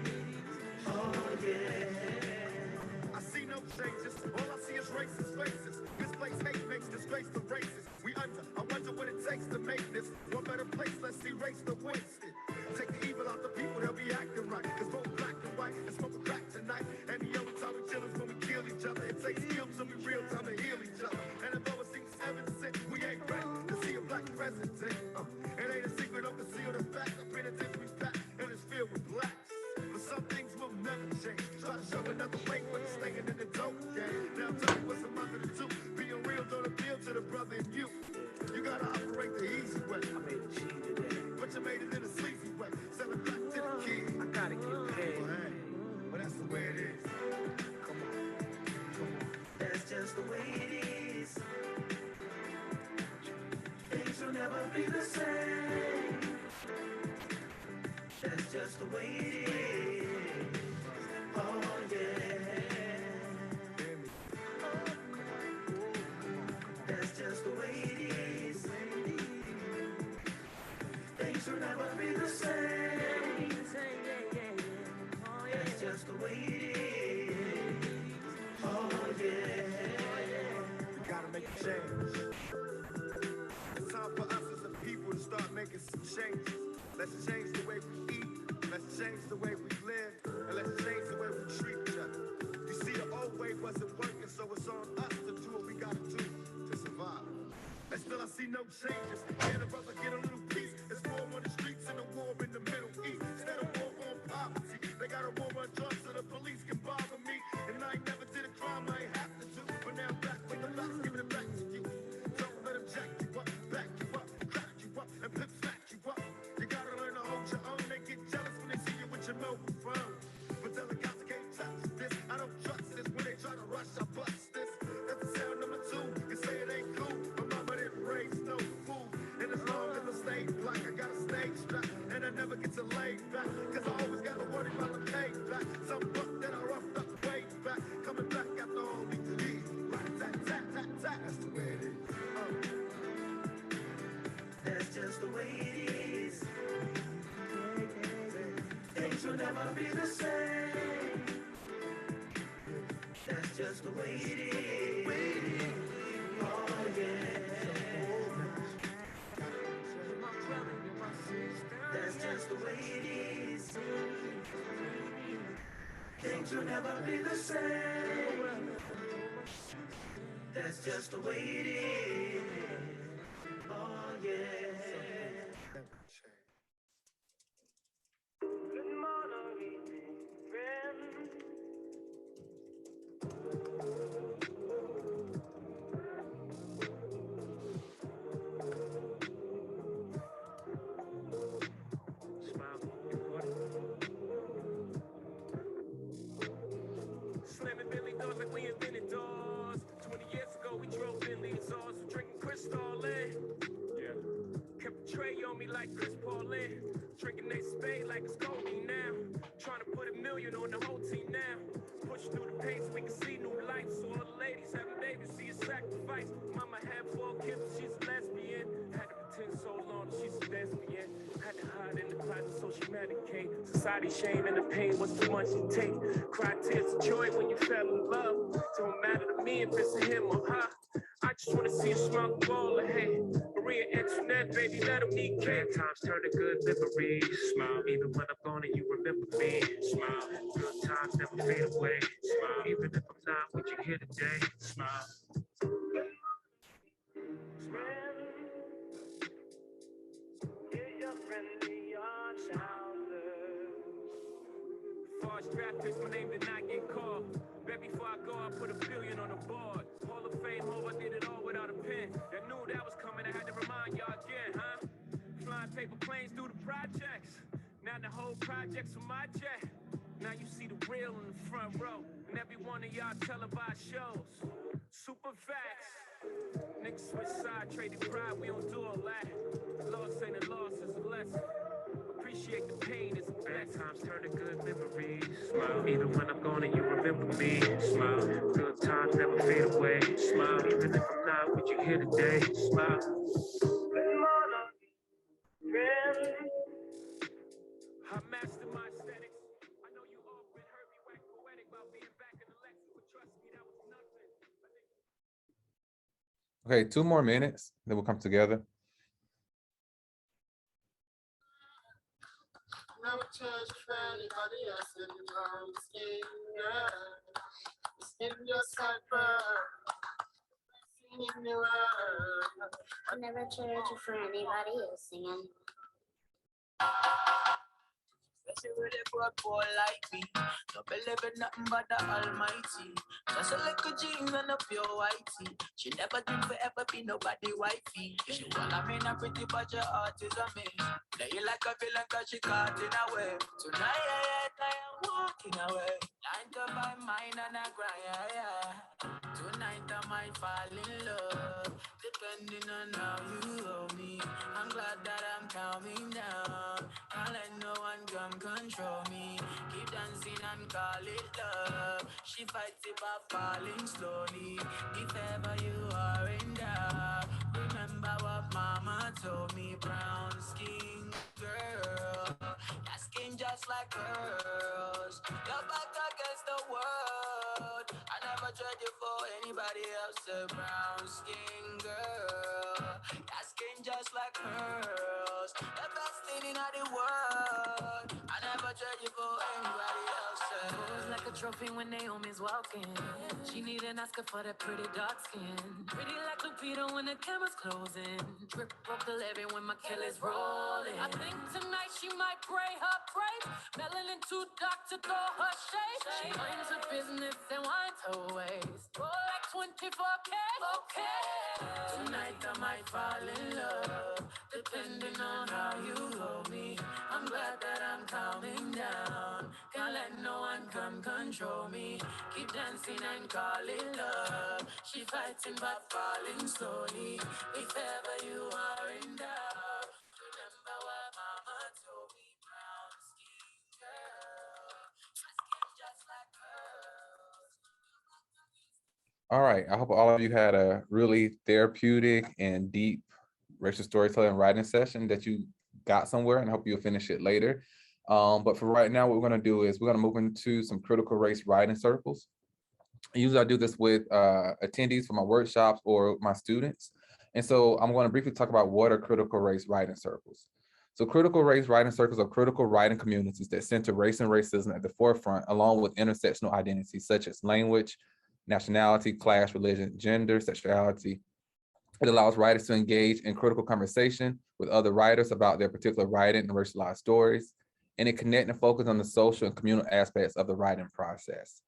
Oh yeah. I see no changes. All I see is racist faces. This place hate makes disgrace to races. We under. I wonder what it takes to make this one better place. Let's erase the wasted. Take the evil out the people. They'll be acting right. Cause both black and white and smoke a crack tonight. And the only time we chill is when we kill each other. It takes skill to be real time to heal each other. And although it seems evident, we ain't ready to see a black president. It ain't a secret of conceal the fact. The penitentiary's packed and it's filled with blacks. But some things will never change. Try to show another way, but you're staying in the dope game. Now tell me what's a mother to do. Being real don't appeal to the brother in you. You gotta operate the easy way. I made a G today, but you made it in a sleazy way. Sell it back to the kid. I gotta get paid. Well, hey, but that's the way it is. Come on, come on. That's just the way it is. Things will never be the same. That's just the way it is. Oh yeah. That's just the way it is. Things will never be the same. That's just the way it is. Oh yeah. We gotta make a change. It's time for us as a people to start making some changes. Let's change the way we eat. Let's change the way we live. And let's change the way we treat each other. You see, the old way wasn't working, so it's on us to do what we gotta do to survive. And still I see no changes. Can a brother get a little peace? It's war on the streets and a war in the Middle East. Instead of war on poverty, they got a war on drugs so the police can bother me. And I ain't never did a crime I ain't have to do. But now I'm back with the facts, giving it back to you. Don't let them jack you up, back you up, crack you up, and pimp smack you up. You gotta learn to hold your own. They get jealous when they see you with your mobile phone. But tell the cops I can't touch this. I don't trust this. When they try to rush, I bust this. That's the sound number two. You say it ain't cool. My mama didn't raise no fool. And as long as I stay black, I got a stage strap. And I never get to lay back. Cause I always gotta worry about the payback. Some buck that I roughed up way back. Coming back after all these years. Right, tat, tat, tat, tat. That's the way it is. That's just the way it is. Things will never be the same. That's just the way it is. Oh yeah. That's just the way it is. Things will never be the same. That's just the way it is. Oh yeah. Good morning, friend. Slamming Billy doors like we invented doors. 20 years ago, we drove Bentley exhausts, drinking Cristal in. Yeah. Kept a tray on me like Chris Paulin. Drinking they spade like it's Kobe now. Trying to put $1 million on the whole team now. Push through the pain so we can see new lights. So all the ladies having babies, see a sacrifice. Mama had 4 kids, she's a lesbian. Had to pretend so long that she's a lesbian. Had to hide in the closet so she medicate. Society shame and the pain was too much to take. Cry tears of joy when you fell in love. Don't matter to me if it's a him or her. I just wanna see a smile go all ahead. Maria Antoinette, baby, let them eat cake. Bad times turn to good memories. Smile, even when I'm gone and you remember me. Smile, good times never fade away. Smile, even if I'm not with you here today. Smile. Smile. Get your friendly on childhood. Before I draft picks, my name did not get called. Bet before I go, I put $1 billion on the board. Hall of Fame, hope I did it all without a pen. That knew that was coming, I had to remind y'all again, huh? Flying paper planes through the projects. Now the whole project's on my jet. Now you see the real in the front row. And every one of y'all televised shows. Super facts. Niggas switch side, traded pride, we don't do all that. Loss ain't a loss, it's a lesson. Appreciate the pain, it's a bad times turn to good memories. Smile, even when I'm gone and you remember me. Smile, good times never fade away. Smile, even if I'm not with you here today. Smile. I master my aesthetics. I know you all been heard me wax poetic about being back in the Lexus, but trust me, that was nothing. Okay, 2 more minutes, then we'll come together. Never change for anybody else in the brown skin, yeah. Skin just like bird, singing the word. I never charge for anybody else singing. Especially with a broad boy like me. No believe in nothing but the Almighty. Just a little jeans and a pure whitey. She never dreamed forever be nobody wifey. She wanna mean a pretty but your heart is a miss. Play you like a villain cause she caught in a way. Tonight I am walking away. 9 to 5 mine and I cry, Tonight I might fall in love. Depending on how you hold me. I'm glad that I'm calming down. Can't let no one come control me. Keep dancing and call it love. She fights it by falling slowly. If ever you are in doubt, remember what mama told me. Brown skin girl, that skin just like hers. Your back against the world. I never tried you for anybody else. A brown skin girl, that skin just like hers. The best thing in the world. I never tried you for anybody else. Pose like a trophy when Naomi's walking. She need an Oscar for that pretty dark skin. Pretty like Lupita when the camera's closing. Drip broke the levy when my killer's rolling. I think tonight she might gray her braids. Melanin too dark to throw her shade. She minds her business and winds her waist. Roll like 24K. Okay. Tonight I might fall in love. Depending on how you hold me. I'm glad that I'm calming down. Can't let no one come control me. Keep dancing and call it love. She fighting but falling slowly. If ever you are in doubt, remember what mama told me. Brown skin girl, my skin just like hers. All right, I hope all of you had a really therapeutic and deep racial storytelling writing session that you got somewhere, and I hope you'll finish it later. But for right now, what we're going to do is we're going to move into some critical race writing circles. Usually I do this with attendees for my workshops or my students. And so I'm going to briefly talk about what are critical race writing circles. So critical race writing circles are critical writing communities that center race and racism at the forefront, along with intersectional identities such as language, nationality, class, religion, gender, sexuality. It allows writers to engage in critical conversation with other writers about their particular writing and racialized stories, and it connect and focus on the social and communal aspects of the writing process.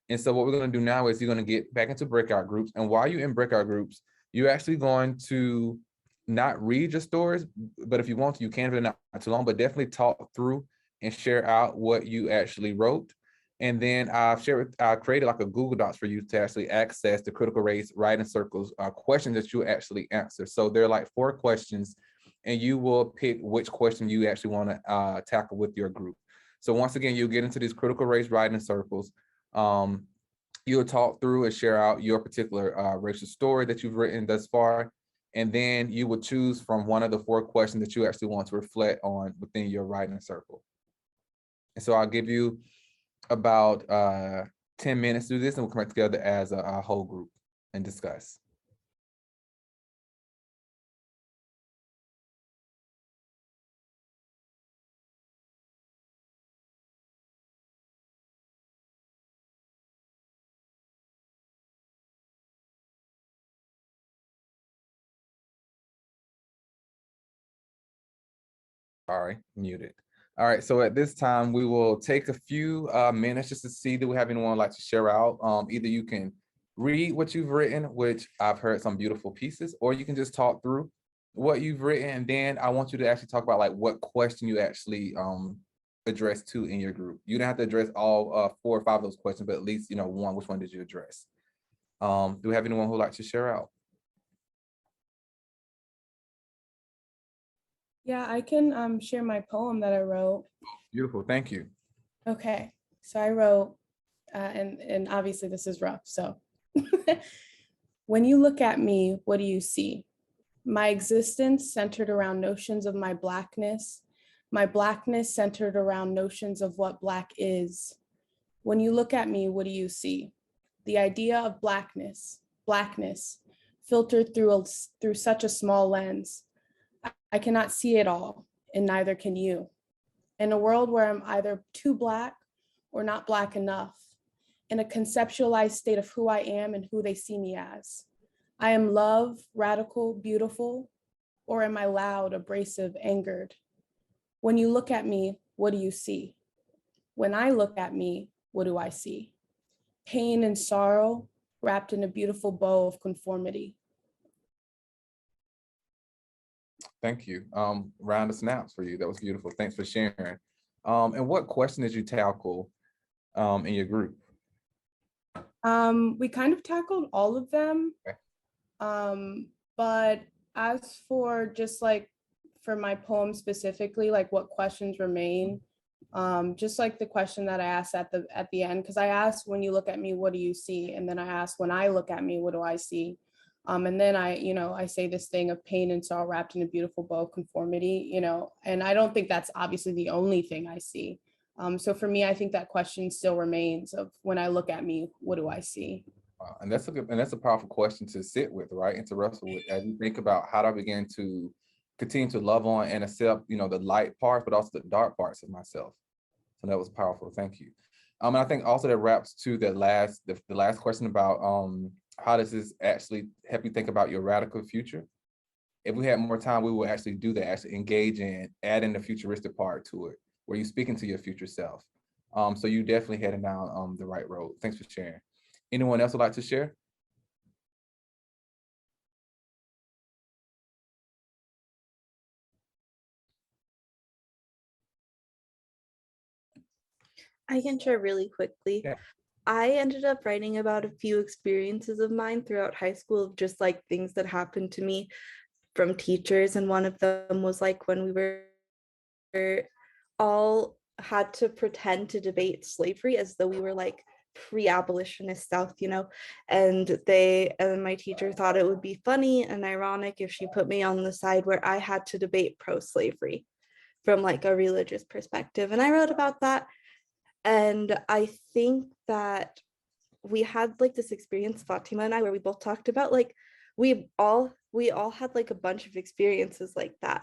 And so what we're going to do now is you're going to get back into breakout groups. And while you're in breakout groups, you're actually going to not read your stories, but if you want to, you can, but not too long, but definitely talk through and share out what you actually wrote. And then I created like a Google Docs for you to actually access the critical race writing circles questions that you actually answer. So there are like 4 questions, and you will pick which question you actually want to tackle with your group. So once again, you'll get into these critical race writing circles. You'll talk through and share out your particular racial story that you've written thus far. And then you will choose from one of the 4 questions that you actually want to reflect on within your writing circle. And so I'll give you about 10 minutes to do this, and we'll come back together as a whole group and discuss. All right, muted. All right, so at this time, we will take a few minutes just to see, do we have anyone like to share out? Either you can read what you've written, which I've heard some beautiful pieces, or you can just talk through what you've written. And then I want you to actually talk about like what question you actually address to in your group. You don't have to address all 4 or 5 of those questions, but at least, one, which one did you address? Do we have anyone who'd like to share out? Yeah, I can share my poem that I wrote. Beautiful, thank you. Okay, so I wrote, and obviously this is rough, so. When you look at me, what do you see? My existence centered around notions of my blackness centered around notions of what Black is. When you look at me, what do you see? The idea of blackness, filtered through such a small lens. I cannot see it all, and neither can you. In a world where I'm either too Black or not Black enough, in a conceptualized state of who I am and who they see me as. I am love, radical, beautiful, or am I loud, abrasive, angered? When you look at me, what do you see? When I look at me, what do I see? Pain and sorrow wrapped in a beautiful bow of conformity. Thank you. Round of snaps for you. That was beautiful. Thanks for sharing. And what question did you tackle in your group? We kind of tackled all of them. Okay. But as for just like for my poem specifically, like what questions remain, just like the question that I asked at the end, because I asked, when you look at me, what do you see? And then I asked, when I look at me, what do I see? And then I say this thing of pain and sorrow wrapped in a beautiful bow of conformity, and I don't think that's obviously the only thing I see. So for me, I think that question still remains of, when I look at me, what do I see? And that's a powerful question to sit with, right? And to wrestle with as you think about how do I begin to continue to love on and accept, the light parts, but also the dark parts of myself. So that was powerful. Thank you. And I think also that wraps to the last question about how does this actually help you think about your radical future? If we had more time, we would actually do that, actually engage in adding the futuristic part to it, where you're speaking to your future self. So you definitely heading down the right road. Thanks for sharing. Anyone else would like to share? I can share really quickly. Yeah. I ended up writing about a few experiences of mine throughout high school of just like things that happened to me from teachers. And one of them was like when we were all had to pretend to debate slavery as though we were like pre-abolitionist South, and my teacher thought it would be funny and ironic if she put me on the side where I had to debate pro-slavery from like a religious perspective. And I wrote about that. And I think that we had like this experience, Fatima and I, where we both talked about like we all had like a bunch of experiences like that.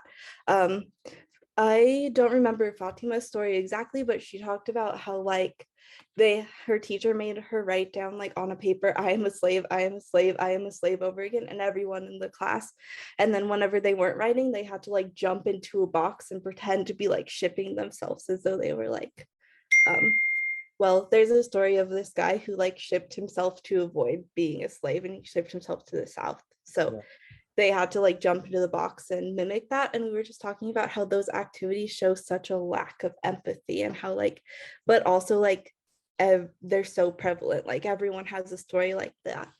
I don't remember Fatima's story exactly, but she talked about how like her teacher made her write down like on a paper, I am a slave, I am a slave, I am a slave over again, and everyone in the class. And then whenever they weren't writing, they had to like jump into a box and pretend to be like shipping themselves as though they were like, well, there's a story of this guy who like shipped himself to avoid being a slave, and he shipped himself to the South. So yeah. They had to like jump into the box and mimic that. And we were just talking about how those activities show such a lack of empathy, and how like, but also like they're so prevalent. Like everyone has a story like that.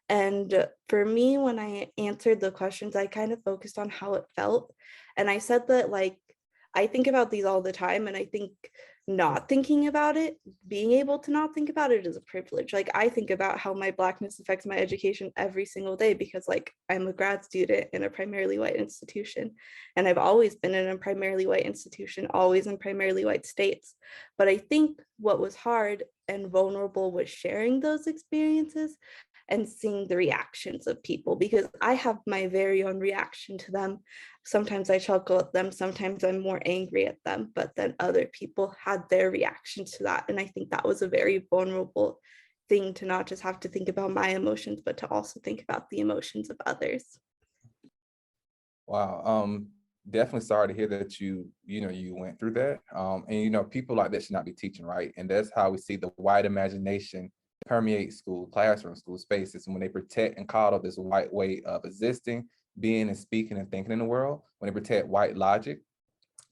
And for me, when I answered the questions, I kind of focused on how it felt. And I said that like, I think about these all the time, and I think not thinking about it, being able to not think about it is a privilege. Like I think about how my Blackness affects my education every single day, because like I'm a grad student in a primarily white institution, and I've always been in a primarily white institution, always in primarily white states. But I think what was hard and vulnerable was sharing those experiences and seeing the reactions of people, because I have my very own reaction to them. Sometimes I chuckle at them, sometimes I'm more angry at them, but then other people had their reaction to that. And I think that was a very vulnerable thing, to not just have to think about my emotions, but to also think about the emotions of others. Wow. Definitely sorry to hear that you went through that. And people like that should not be teaching, right? And that's how we see the white imagination permeate school, classroom, school spaces. And when they protect and coddle this white way of existing, being and speaking and thinking in the world, when they protect white logic,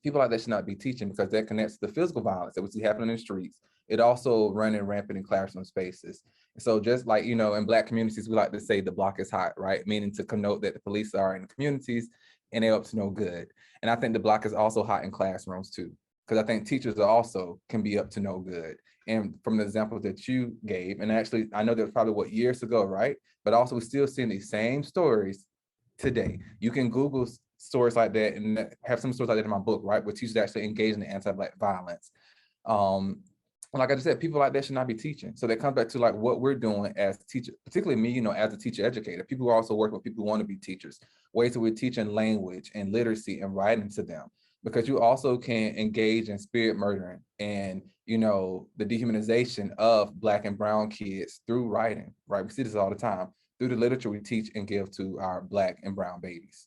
people like that should not be teaching, because that connects to the physical violence that we see happening in the streets. It also running rampant in classroom spaces. So just like, in Black communities, we like to say the block is hot, right? Meaning to connote that the police are in the communities and they're up to no good. And I think the block is also hot in classrooms too, because I think teachers are also can be up to no good. And from the example that you gave, and actually I know that was probably what, years ago, right? But also we're still seeing these same stories today. You can Google stories like that and have some stories like that in my book, right? Where teachers actually engage in anti-Black violence. Like I just said, people like that should not be teaching. So that comes back to like what we're doing as teachers, particularly me, as a teacher educator. People who are also working with people who want to be teachers, ways that we're teaching language and literacy and writing to them, because you also can engage in spirit murdering and, the dehumanization of Black and brown kids through writing, right? We see this all the time through the literature we teach and give to our Black and brown babies.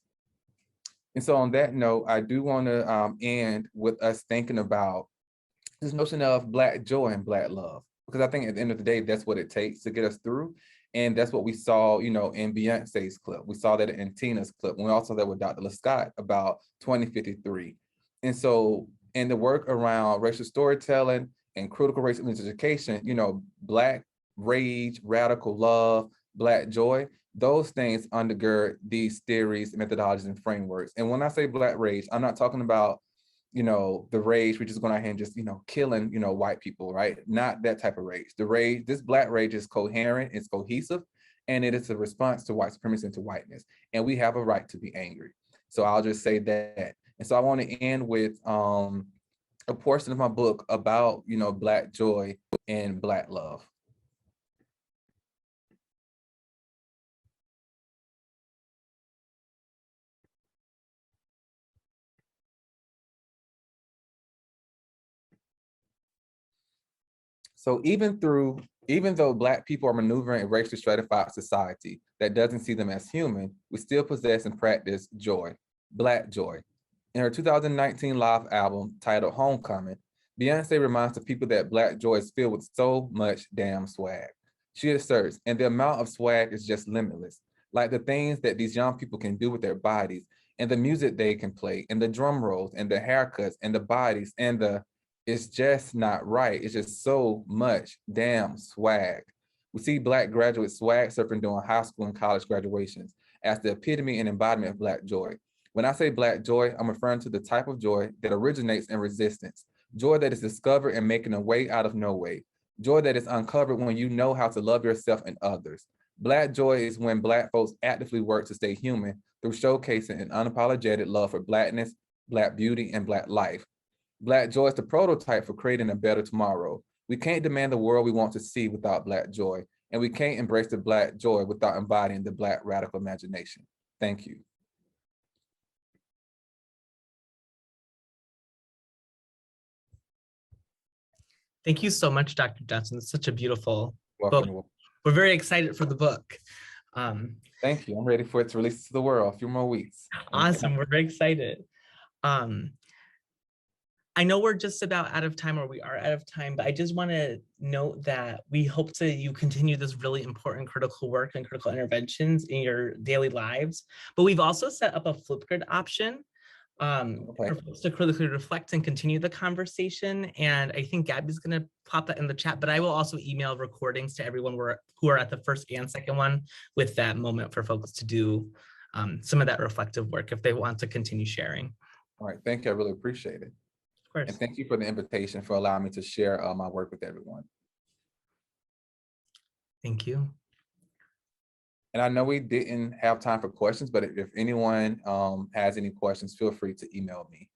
And so on that note, I do want to end with us thinking about this notion of Black joy and Black love, because I think at the end of the day, that's what it takes to get us through. And that's what we saw, in Beyonce's clip. We saw that in Tina's clip. And we also saw that with Dr. LaScott about 2053. And so in the work around racial storytelling and critical race education, Black rage, radical love, Black joy, those things undergird these theories, methodologies, and frameworks. And when I say Black rage, I'm not talking about the rage, which is going out here and just, killing, white people, right? Not that type of rage. The rage, this Black rage is coherent, it's cohesive, and it is a response to white supremacy and to whiteness. And we have a right to be angry. So I'll just say that. And so I want to end with a portion of my book about, Black joy and Black love. So even though Black people are maneuvering a racially stratified society that doesn't see them as human, we still possess and practice joy, Black joy. In her 2019 live album titled Homecoming, Beyonce reminds the people that Black joy is filled with so much damn swag. She asserts, and the amount of swag is just limitless, like the things that these young people can do with their bodies, and the music they can play, and the drum rolls, and the haircuts, and the bodies, and it's just not right. It's just so much damn swag. We see Black graduates swag surfing during high school and college graduations as the epitome and embodiment of Black joy. When I say Black joy, I'm referring to the type of joy that originates in resistance, joy that is discovered and making a way out of no way, joy that is uncovered when you know how to love yourself and others. Black joy is when Black folks actively work to stay human through showcasing an unapologetic love for Blackness, Black beauty, and Black life. Black joy is the prototype for creating a better tomorrow. We can't demand the world we want to see without Black joy, and we can't embrace the Black joy without embodying the Black radical imagination. Thank you. Thank you so much, Dr. Johnson. It's such a beautiful Welcome. book. We're very excited for the book. Thank you. I'm ready for it to release to the world. A few more weeks. Awesome. We're very excited. I know we're just about out of time, or we are out of time, but I just want to note that we hope to you continue this really important critical work and critical interventions in your daily lives. But we've also set up a Flipgrid option for folks to critically reflect and continue the conversation. And I think Gabby's going to pop that in the chat, but I will also email recordings to everyone who are at the first and second one with that moment for folks to do some of that reflective work if they want to continue sharing. All right. Thank you. I really appreciate it. Of course. And thank you for the invitation, for allowing me to share my work with everyone. Thank you. And I know we didn't have time for questions, but if anyone has any questions, feel free to email me.